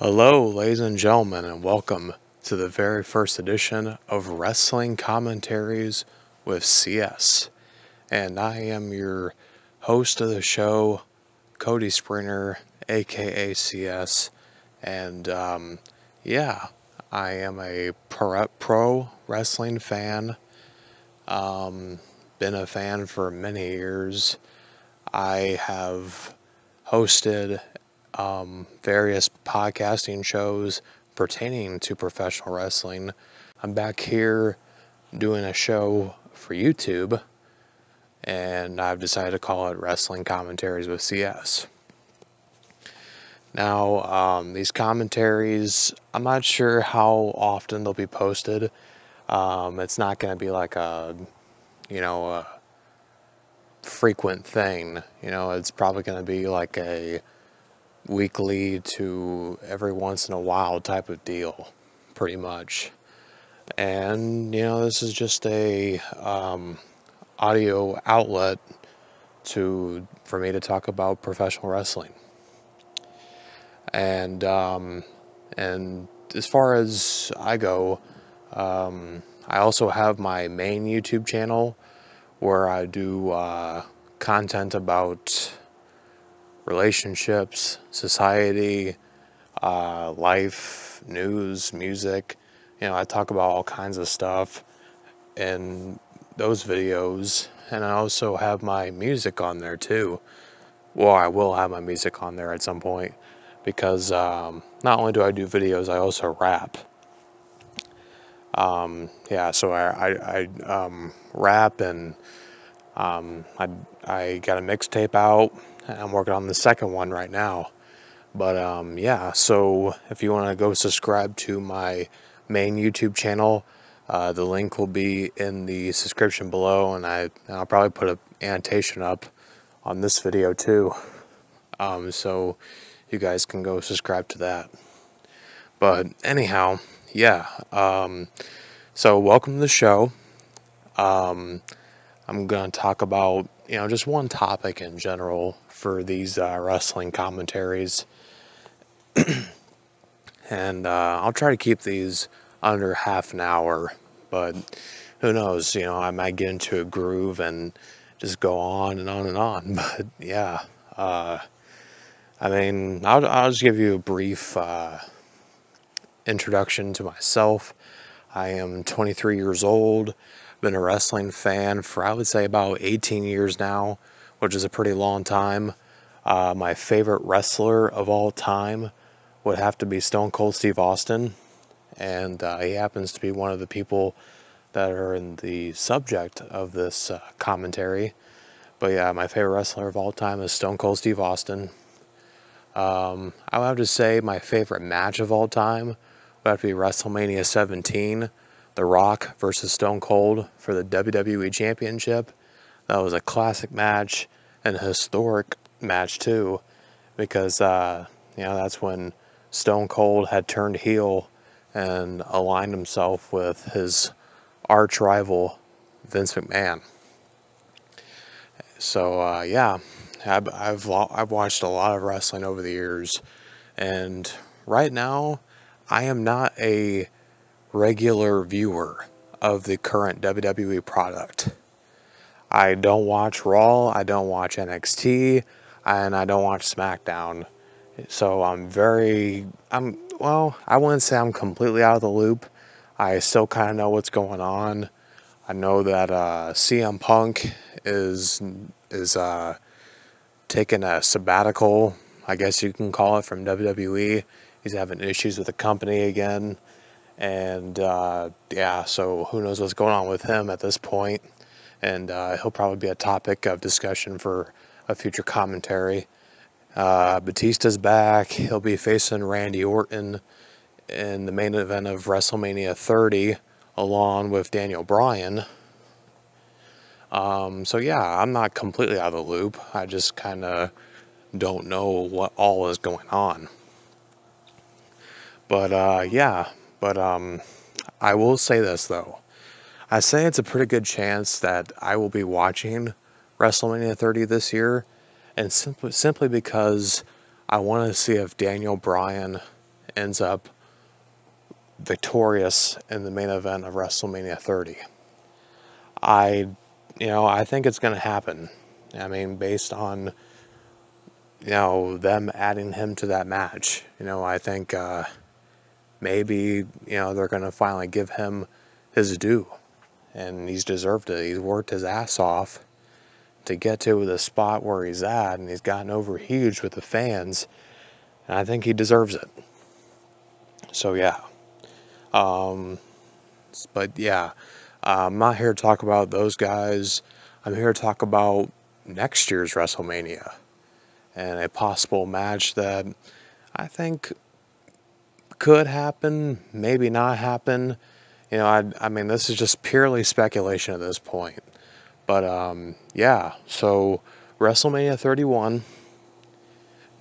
Hello, ladies and gentlemen, and welcome to the very first edition of Wrestling Commentaries with CS. And I am your host of the show, Cody Springer, aka CS. And yeah, I am a pro wrestling fan. Been a fan for many years. I have hosted various podcasting shows pertaining to professional wrestling. I'm back here doing a show for YouTube, and I've decided to call it Wrestling Commentaries with CS. Now, these commentaries, I'm not sure how often they'll be posted. It's not going to be like a frequent thing. It's probably going to be like a weekly to every once in a while type of deal, pretty much. And this is just a audio outlet for me to talk about professional wrestling. And as far as I go, I also have my main YouTube channel where I do content about relationships, society, life, news, music. I talk about all kinds of stuff in those videos, and I also have my music on there too. Well, I will have my music on there at some point, because not only do I do videos, I also rap. So I rap, and I got a mixtape out. I'm working on the second one right now. But so if you want to go subscribe to my main YouTube channel, the link will be in the description below, and I'll probably put an annotation up on this video too, so you guys can go subscribe to that. But anyhow, so welcome to the show. I'm going to talk about just one topic in general for these wrestling commentaries. And I'll try to keep these under half an hour, but who knows, I might get into a groove and just go on and on and on. But yeah, I'll just give you a brief introduction to myself. I am 23 years old. Been a wrestling fan for, I would say, about 18 years now, which is a pretty long time. My favorite wrestler of all time would have to be Stone Cold Steve Austin, and he happens to be one of the people that are in the subject of this commentary. But yeah, my favorite wrestler of all time is Stone Cold Steve Austin. I would have to say my favorite match of all time would have to be WrestleMania 17, The Rock versus Stone Cold for the WWE Championship. That was a classic match and a historic match too, because that's when Stone Cold had turned heel and aligned himself with his arch rival Vince McMahon. So I've watched a lot of wrestling over the years, and right now I am not a regular viewer of the current WWE product. I don't watch Raw, I don't watch NXT, and I don't watch SmackDown. So I wouldn't say I'm completely out of the loop. I still kind of know what's going on. I know that CM Punk is taking a sabbatical, I guess you can call it, from WWE. He's having issues with the company again. And so who knows what's going on with him at this point. And he'll probably be a topic of discussion for a future commentary. Batista's back. He'll be facing Randy Orton in the main event of WrestleMania 30 along with Daniel Bryan. So yeah, I'm not completely out of the loop. I just kind of don't know what all is going on. But yeah, but I will say this though. I say it's a pretty good chance that I will be watching WrestleMania 30 this year, and simply because I want to see if Daniel Bryan ends up victorious in the main event of WrestleMania 30. I think it's going to happen. I mean, based on, them adding him to that match. I think maybe, they're going to finally give him his due. And he's deserved it. He's worked his ass off to get to the spot where he's at, and he's gotten over huge with the fans. And I think he deserves it. So yeah. But yeah, I'm not here to talk about those guys. I'm here to talk about next year's WrestleMania and a possible match that I think could happen, maybe not happen. I mean, this is just purely speculation at this point. But yeah, so WrestleMania 31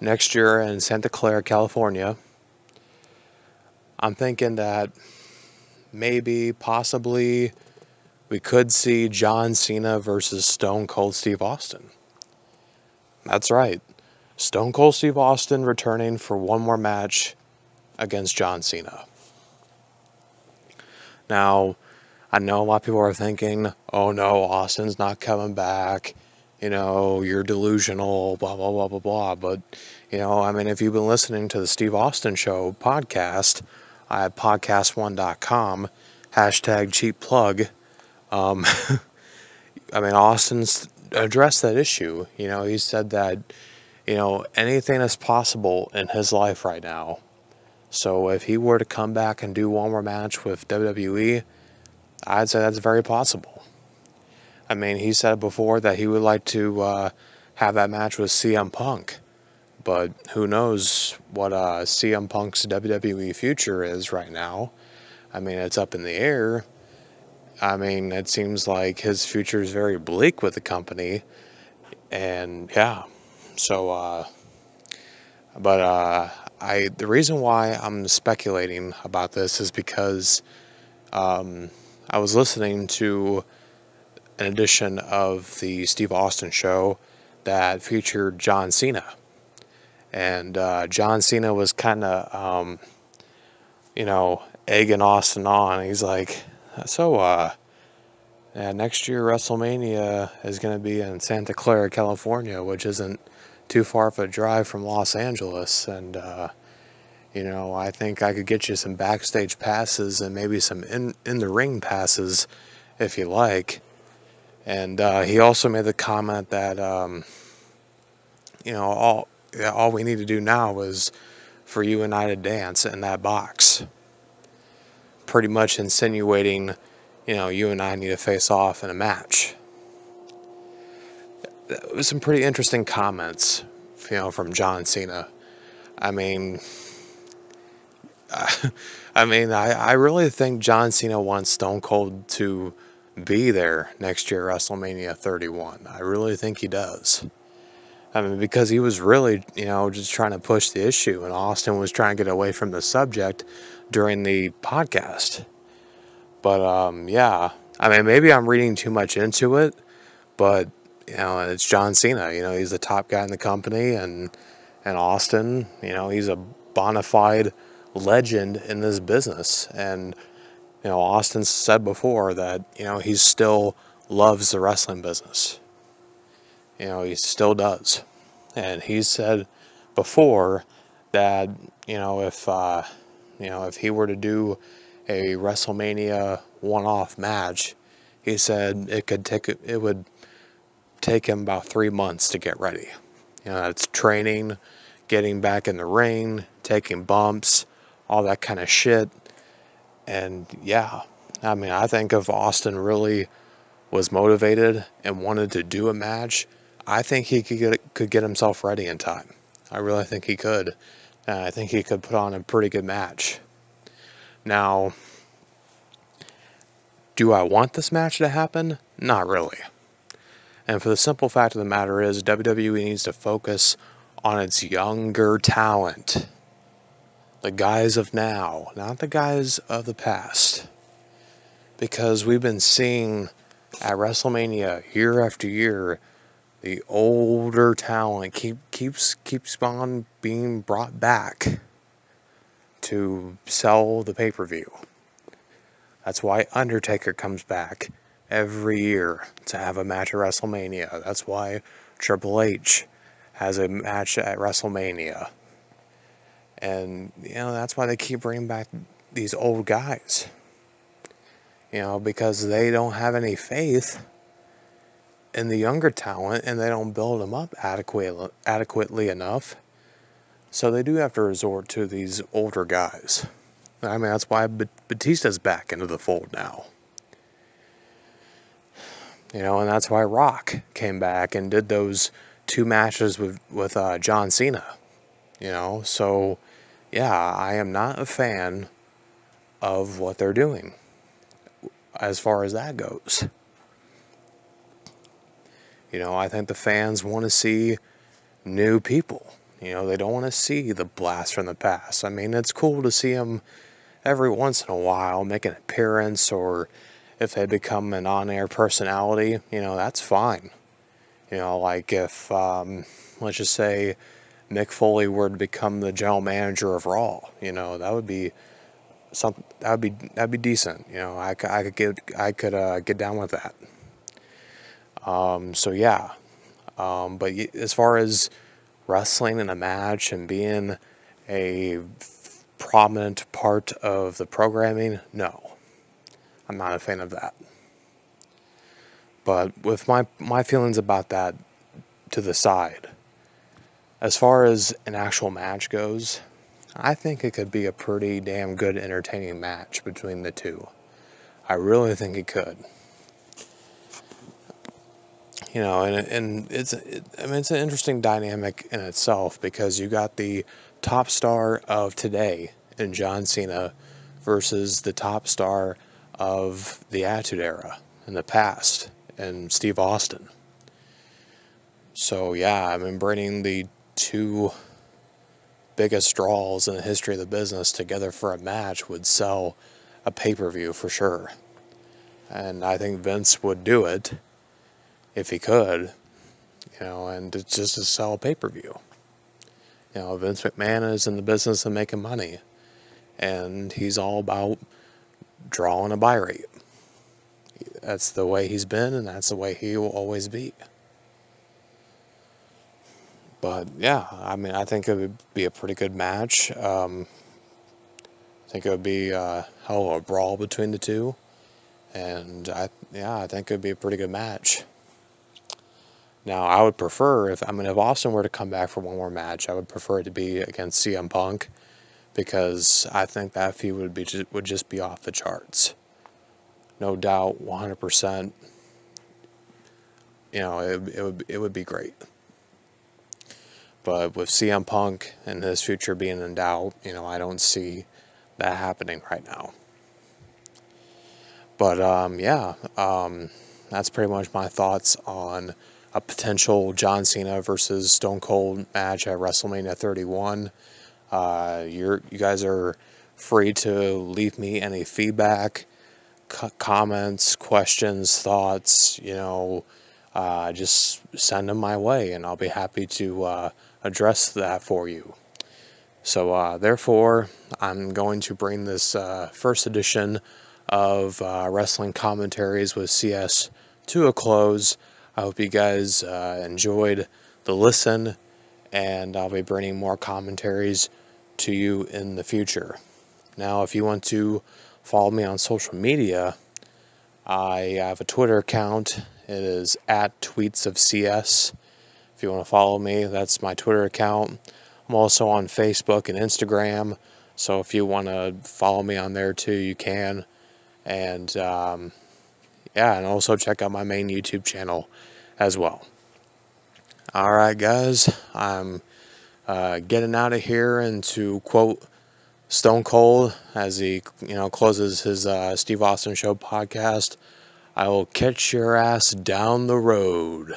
next year in Santa Clara, California. I'm thinking that maybe, possibly, we could see John Cena versus Stone Cold Steve Austin. That's right. Stone Cold Steve Austin returning for one more match against John Cena. Now, I know a lot of people are thinking, oh no, Austin's not coming back. You're delusional, blah, blah, blah, blah, blah. But, I mean, if you've been listening to the Steve Austin Show podcast at podcast1.com, hashtag cheap plug, I mean, Austin's addressed that issue. He said that, anything is possible in his life right now. So if he were to come back and do one more match with WWE, I'd say that's very possible. I mean, he said before that he would like to have that match with CM Punk. But who knows what CM Punk's WWE future is right now. I mean, it's up in the air. I mean, it seems like his future is very bleak with the company. And yeah, so, the reason why I'm speculating about this is because I was listening to an edition of the Steve Austin Show that featured John Cena. And John Cena was kind of, egging Austin on. He's like, so, next year WrestleMania is going to be in Santa Clara, California, which isn't too far of a drive from Los Angeles. And, I think I could get you some backstage passes and maybe some in-the-ring passes if you like. And he also made the comment that, all we need to do now is for you and I to dance in that box. Pretty much insinuating, you and I need to face off in a match. It was some pretty interesting comments, from John Cena. I mean, I really think John Cena wants Stone Cold to be there next year, WrestleMania 31. I really think he does. I mean, because he was really, just trying to push the issue, and Austin was trying to get away from the subject during the podcast. But, yeah, I mean, maybe I'm reading too much into it, but, it's John Cena. He's the top guy in the company, and Austin, he's a bona fide legend in this business. And, Austin said before that, he still loves the wrestling business. He still does. And he said before that, if he were to do a WrestleMania one-off match, he said it would take him about 3 months to get ready. It's training, getting back in the ring, taking bumps, all that kind of shit. And yeah, I mean, I think if Austin really was motivated and wanted to do a match, I think he could get himself ready in time. I really think he could. I think he could put on a pretty good match. Now, do I want this match to happen? Not really. And for the simple fact of the matter is, WWE needs to focus on its younger talent. The guys of now, not the guys of the past. Because we've been seeing at WrestleMania year after year, the older talent keeps on being brought back to sell the pay-per-view. That's why Undertaker comes back every year to have a match at WrestleMania. That's why Triple H has a match at WrestleMania. And, that's why they keep bringing back these old guys. Because they don't have any faith in the younger talent, and they don't build them up adequately enough. So they do have to resort to these older guys. I mean, that's why Batista's back into the fold now. And that's why Rock came back and did those 2 matches with John Cena. So, yeah, I am not a fan of what they're doing as far as that goes. I think the fans want to see new people. They don't want to see the blast from the past. I mean, it's cool to see them every once in a while make an appearance, or if they become an on-air personality, that's fine. Like if, let's just say, Mick Foley were to become the general manager of Raw, that would be something. That'd be decent. I could get down with that. So yeah. But as far as wrestling in a match and being a prominent part of the programming, no, I'm not a fan of that. But with my feelings about that to the side, as far as an actual match goes, I think it could be a pretty damn good entertaining match between the two. I really think it could. And it's an interesting dynamic in itself, because you got the top star of today in John Cena versus the top star of the Attitude Era in the past and Steve Austin. So yeah, bringing the 2 biggest draws in the history of the business together for a match would sell a pay-per-view for sure. And I think Vince would do it if he could, and it's just to sell a pay-per-view. Vince McMahon is in the business of making money, and he's all about drawing a buy rate. That's the way he's been, and that's the way he will always be. But yeah, I think it would be a pretty good match. I think it would be a hell of a brawl between the two, and I think it would be a pretty good match. Now, I would prefer, if Austin were to come back for one more match, I would prefer it to be against CM Punk, because I think that feud would just be off the charts. No doubt, 100%. It would be great. But with CM Punk and his future being in doubt, I don't see that happening right now. But that's pretty much my thoughts on a potential John Cena versus Stone Cold match at WrestleMania 31. You guys are free to leave me any feedback, comments, questions, thoughts. Just send them my way, and I'll be happy to address that for you. So therefore, I'm going to bring this first edition of Wrestling Commentaries with CS to a close. I hope you guys enjoyed the listen, and I'll be bringing more commentaries to you in the future. Now, if you want to follow me on social media, I have a Twitter account. It is @tweetsofcs. If you want to follow me, that's my Twitter account. I'm also on Facebook and Instagram, so if you want to follow me on there too, you can. And and also check out my main YouTube channel as well. Alright guys, I'm getting out of here, and to quote Stone Cold, as he, closes his Steve Austin Show podcast, I will catch your ass down the road.